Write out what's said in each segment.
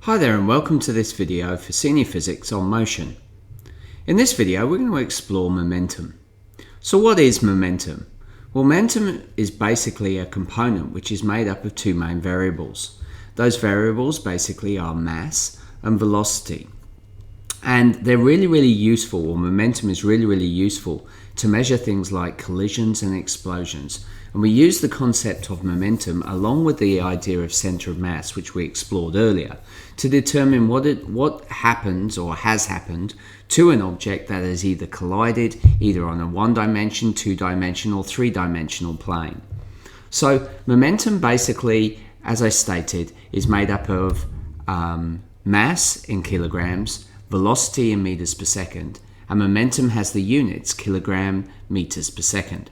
Hi there and welcome to this video for Senior Physics on Motion. In this video we're going to explore momentum. So what is momentum? Well, momentum is basically a component which is made up of two main variables. Those variables basically are mass and velocity. And they're really useful, or momentum is really useful to measure things like collisions and explosions. And we use the concept of momentum along with the idea of center of mass, which we explored earlier, to determine what happens or has happened to an object that has either collided either on a one-dimension, two-dimensional, or three-dimensional plane. So momentum basically, as I stated, is made up of mass in kilograms, velocity in meters per second, and momentum has the units kilogram meters per second.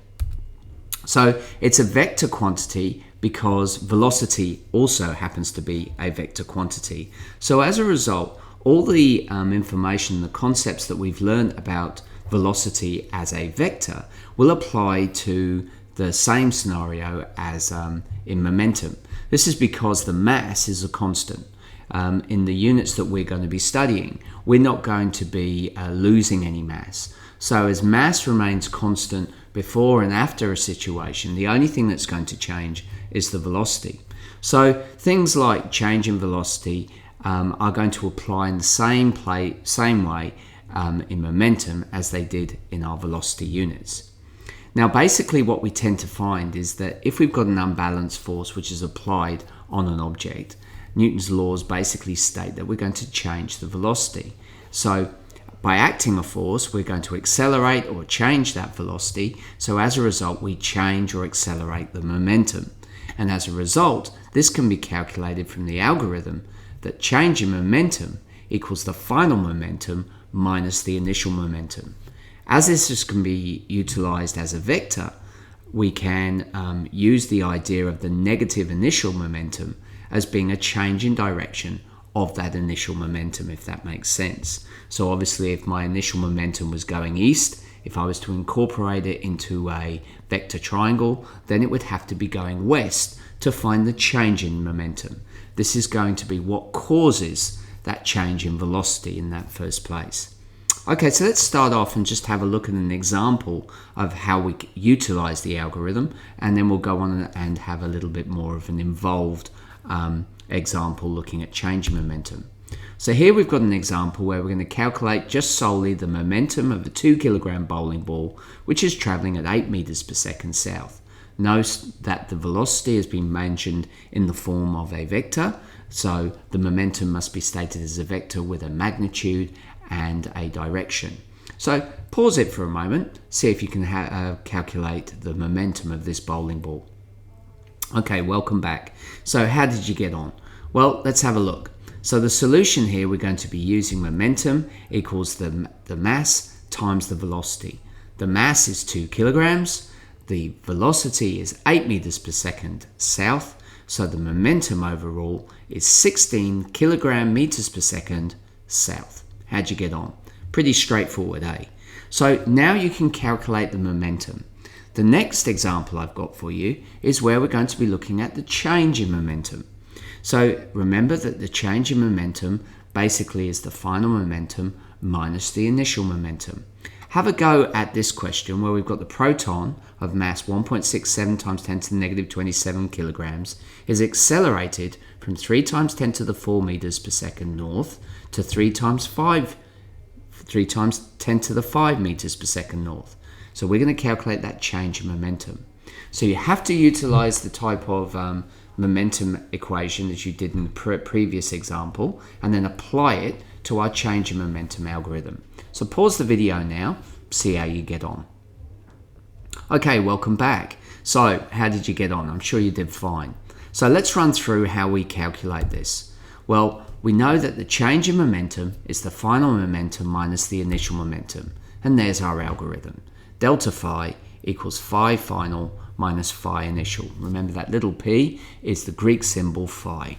So it's a vector quantity because velocity also happens to be a vector quantity. So as a result, all the information, the concepts that we've learned about velocity as a vector will apply to the same scenario as in momentum. This is because the mass is a constant. In the units that we're going to be studying, we're not going to be losing any mass. So as mass remains constant before and after a situation, the only thing that's going to change is the velocity. So things like change in velocity are going to apply in the same way in momentum as they did in our velocity units. Now basically what we tend to find is that if we've got an unbalanced force which is applied on an object, Newton's laws basically state that we're going to change the velocity. So by acting a force, we're going to accelerate or change that velocity. So as a result, we change or accelerate the momentum. And as a result, this can be calculated from the algorithm that change in momentum equals the final momentum minus the initial momentum. As this can be utilized as a vector, we can use the idea of the negative initial momentum as being a change in direction of that initial momentum, if that makes sense. So obviously if my initial momentum was going east, if I was to incorporate it into a vector triangle, then it would have to be going west to find the change in momentum. This is going to be what causes that change in velocity in that first place. Okay, so let's start off and just have a look at an example of how we utilize the algorithm, and then we'll go on and have a little bit more of an involved example looking at change in momentum. So here we've got an example where we're going to calculate just solely the momentum of a 2 kilogram bowling ball which is traveling at 8 meters per second south. Note that the velocity has been mentioned in the form of a vector, so the momentum must be stated as a vector with a magnitude and a direction. So pause it for a moment, see if you can calculate the momentum of this bowling ball. Okay, welcome back. So how did you get on? Well, let's have a look. So the solution here, we're going to be using momentum equals the mass times the velocity. The mass is 2 kilograms. The velocity is 8 meters per second south. So the momentum overall is 16 kilogram meters per second south. How'd you get on? Pretty straightforward, eh? So now you can calculate the momentum. The next example I've got for you is where we're going to be looking at the change in momentum. So remember that the change in momentum basically is the final momentum minus the initial momentum. Have a go at this question where we've got the proton of mass 1.67 times 10 to the negative 27 kilograms is accelerated from 3 times 10 to the 4 meters per second north to 3 times 10 to the 5 meters per second north. So we're going to calculate that change in momentum. So you have to utilize the type of momentum equation as you did in the previous example and then apply it to our change in momentum algorithm. So pause the video now, see how you get on. Okay, welcome back. So how did you get on? I'm sure you did fine. So let's run through how we calculate this. Well, we know that the change in momentum is the final momentum minus the initial momentum. And there's our algorithm. Delta phi equals phi final minus phi initial. Remember that little p is the Greek symbol phi.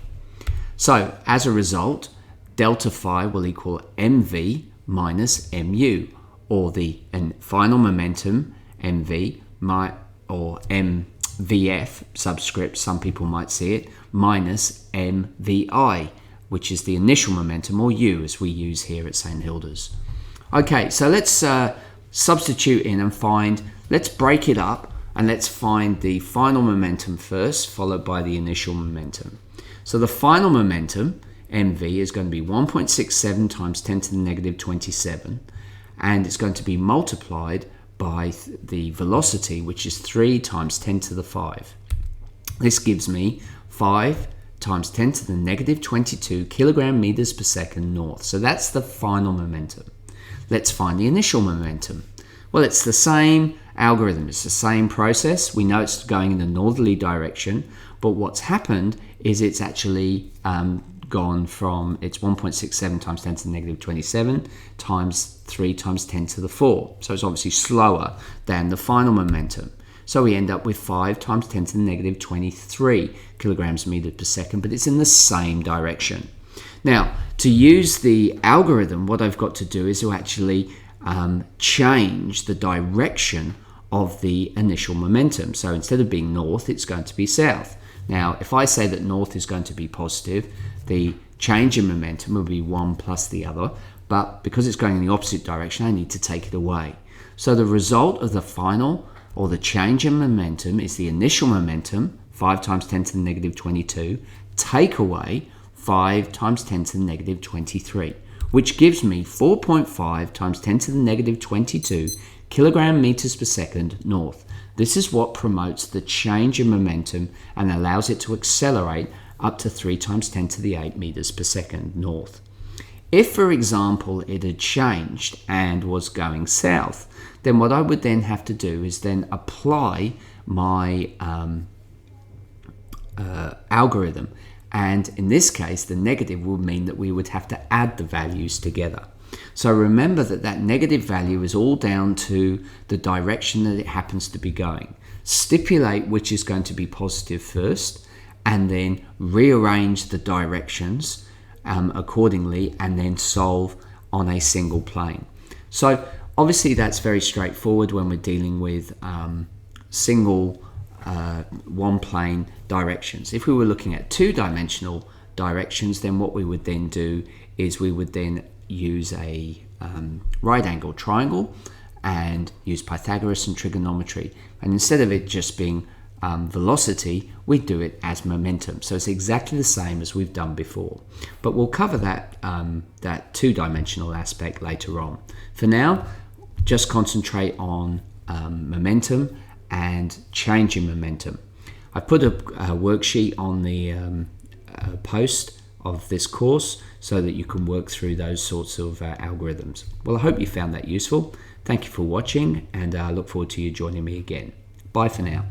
So as a result, delta phi will equal mv minus mu, or the final momentum mv or mvf subscript, some people might see it, minus mvi, which is the initial momentum, or U as we use here at St. Hilda's. Okay, so let's substitute in and find, let's break it up and let's find the final momentum first, followed by the initial momentum. So the final momentum, mv, is going to be 1.67 times 10 to the negative 27, and it's going to be multiplied by the velocity, which is 3 times 10 to the 5. This gives me 5 times 10 to the negative 22 kilogram meters per second north. So that's the final momentum. Let's find the initial momentum. Well, it's the same algorithm. It's the same process. We know it's going in the northerly direction, but what's happened is it's actually gone from, it's 1.67 times 10 to the negative 27 times 3 times 10 to the 4. So it's obviously slower than the final momentum. So we end up with 5 times 10 to the negative 23 kilograms meters per second, but it's in the same direction. Now, to use the algorithm, what I've got to do is to actually change the direction of the initial momentum. So instead of being north, it's going to be south. Now, if I say that north is going to be positive, the change in momentum will be one plus the other, but because it's going in the opposite direction, I need to take it away. So the result of the final, or the change in momentum, is the initial momentum, 5 times 10 to the negative 22, take away 5 times 10 to the negative 23, which gives me 4.5 times 10 to the negative 22 kilogram meters per second north. This is what promotes the change in momentum and allows it to accelerate up to 3 times 10 to the 8 meters per second north. If, for example, it had changed and was going south, then what I would then have to do is then apply my algorithm. And in this case, the negative would mean that we would have to add the values together. So remember that that negative value is all down to the direction that it happens to be going. Stipulate which is going to be positive first, and then rearrange the directions accordingly, and then solve on a single plane. So obviously that's very straightforward when we're dealing with single one plane directions. If we were looking at two-dimensional directions, then what we would then do is we would then use a right angle triangle and use Pythagoras and trigonometry, and instead of it just being velocity, we do it as momentum. So it's exactly the same as we've done before, but we'll cover that that two-dimensional aspect later on. For now, just concentrate on momentum and change in momentum. I put a worksheet on the post of this course so that you can work through those sorts of algorithms. Well, I hope you found that useful. Thank you for watching, and I look forward to you joining me again. Bye for now.